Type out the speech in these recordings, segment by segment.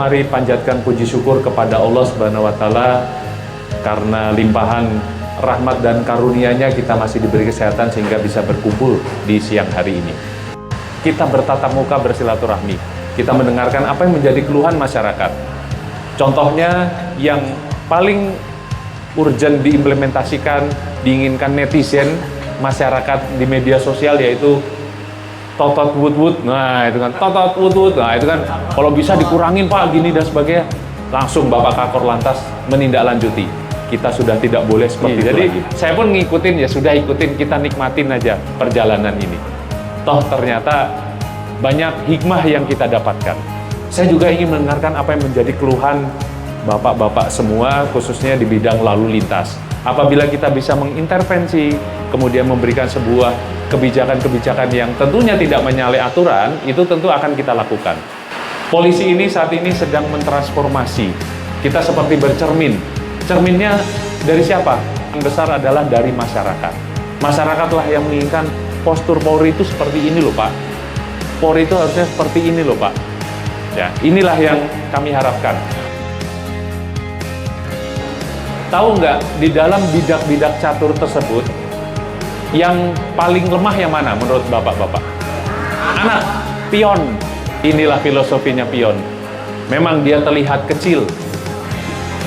mari panjatkan puji syukur kepada Allah Subhanahu wa Ta'ala karena limpahan rahmat dan karunia-Nya kita masih diberi kesehatan sehingga bisa berkumpul di siang hari ini. Kita bertatap muka bersilaturahmi. Kita mendengarkan apa yang menjadi keluhan masyarakat. Contohnya yang paling urgent diimplementasikan, diinginkan netizen, masyarakat di media sosial, yaitu totot wut-wut. Nah itu kan, totot wut-wut. Nah itu kan, kalau bisa dikurangin Pak, gini dan sebagainya. Langsung Bapak Kakor Lantas menindaklanjuti. Kita sudah tidak boleh seperti itu. Jadi saya pun ngikutin, ya sudah ikutin, kita nikmatin aja perjalanan ini. Toh ternyata banyak hikmah yang kita dapatkan. Saya juga ingin mendengarkan apa yang menjadi keluhan Bapak-bapak semua, khususnya di bidang lalu lintas. Apabila kita bisa mengintervensi, kemudian memberikan sebuah kebijakan-kebijakan yang tentunya tidak menyalahi aturan, itu tentu akan kita lakukan. Polisi ini saat ini sedang mentransformasi. Kita seperti bercermin. Cerminnya dari siapa? Yang besar adalah dari masyarakat. Masyarakatlah yang menginginkan postur Polri itu seperti ini loh Pak. Polri itu harusnya seperti ini loh Pak. Ya, inilah yang kami harapkan. Tahu nggak, di dalam bidak-bidak catur tersebut, yang paling lemah yang mana menurut Bapak-Bapak? Anak, pion. Inilah filosofinya pion. Memang dia terlihat kecil,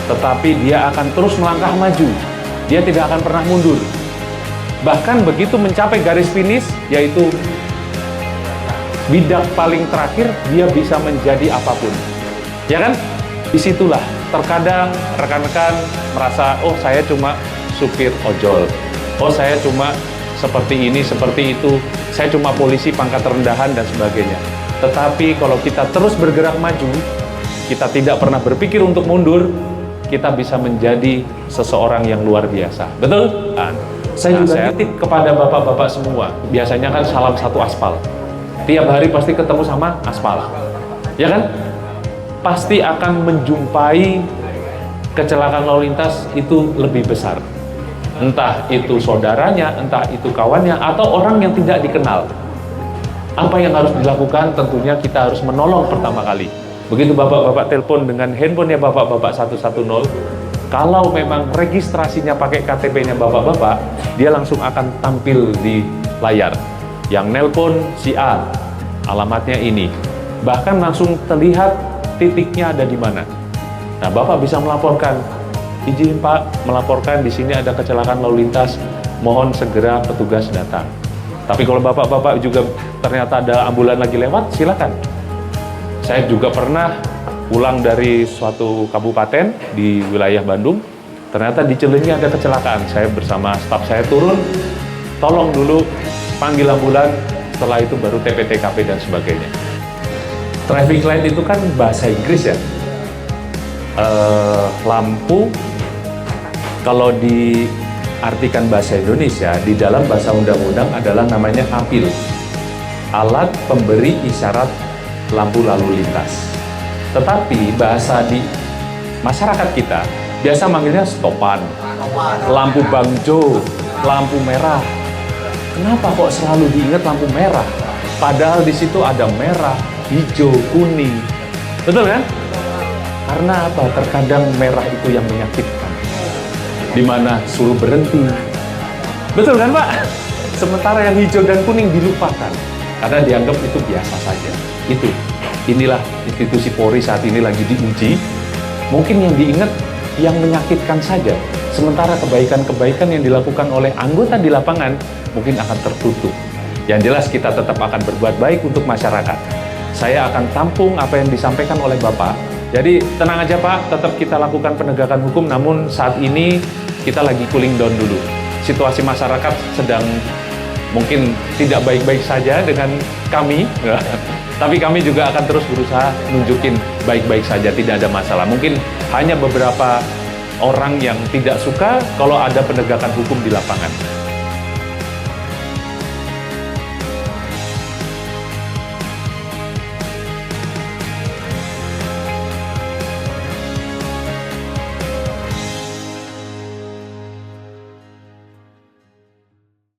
tetapi dia akan terus melangkah maju. Dia tidak akan pernah mundur. Bahkan begitu mencapai garis finish, yaitu bidak paling terakhir, dia bisa menjadi apapun. Ya kan? Disitulah terkadang rekan-rekan merasa, oh saya cuma supir ojol. Oh saya cuma seperti ini, seperti itu. Saya cuma polisi pangkat rendahan dan sebagainya. Tetapi kalau kita terus bergerak maju, kita tidak pernah berpikir untuk mundur, kita bisa menjadi seseorang yang luar biasa. Betul? Saya juga titip kepada bapak-bapak semua. Biasanya kan salam satu aspal. Tiap hari pasti ketemu sama aspal. Ya kan? Pasti akan menjumpai kecelakaan lalu lintas itu lebih besar. Entah itu saudaranya, entah itu kawannya, atau orang yang tidak dikenal. Apa yang harus dilakukan? Tentunya kita harus menolong pertama kali. Begitu bapak-bapak telepon dengan handphonenya bapak-bapak 110, kalau memang registrasinya pakai KTP-nya bapak-bapak, dia langsung akan tampil di layar. Yang nelpon si A, alamatnya ini. Bahkan langsung terlihat titiknya ada di mana. Nah, bapak bisa melaporkan, izin Pak, melaporkan di sini ada kecelakaan lalu lintas, mohon segera petugas datang. Tapi kalau bapak-bapak juga ternyata ada ambulan lagi lewat, silakan. Saya juga pernah pulang dari suatu kabupaten di wilayah Bandung, ternyata di Cileunyi ada kecelakaan. Saya bersama staf saya turun, tolong dulu panggil ambulan, setelah itu baru TP-TKP dan sebagainya. Traffic light itu kan bahasa Inggris ya. Lampu, kalau diartikan bahasa Indonesia, di dalam bahasa undang-undang adalah namanya APIL, alat pemberi isyarat lampu lalu lintas. Tetapi bahasa di masyarakat kita biasa manggilnya stopan, lampu bangjo, lampu merah. Kenapa kok selalu diingat lampu merah? Padahal di situ ada merah, hijau, kuning. Betul kan? Karena apa? Terkadang merah itu yang menyakitkan. Dimana suruh berhenti. Betul kan Pak? Sementara yang hijau dan kuning dilupakan. Karena dianggap itu biasa saja. Inilah institusi Polri saat ini lagi diuji. Mungkin yang diingat yang menyakitkan saja. Sementara kebaikan-kebaikan yang dilakukan oleh anggota di lapangan mungkin akan tertutup. Yang jelas kita tetap akan berbuat baik untuk masyarakat. Saya akan tampung apa yang disampaikan oleh Bapak. Jadi tenang aja Pak, tetap kita lakukan penegakan hukum, namun saat ini kita lagi cooling down dulu. Situasi masyarakat sedang mungkin tidak baik-baik saja dengan kami. Tapi kami juga akan terus berusaha nunjukin baik-baik saja, tidak ada masalah. Mungkin hanya beberapa orang yang tidak suka kalau ada penegakan hukum di lapangan.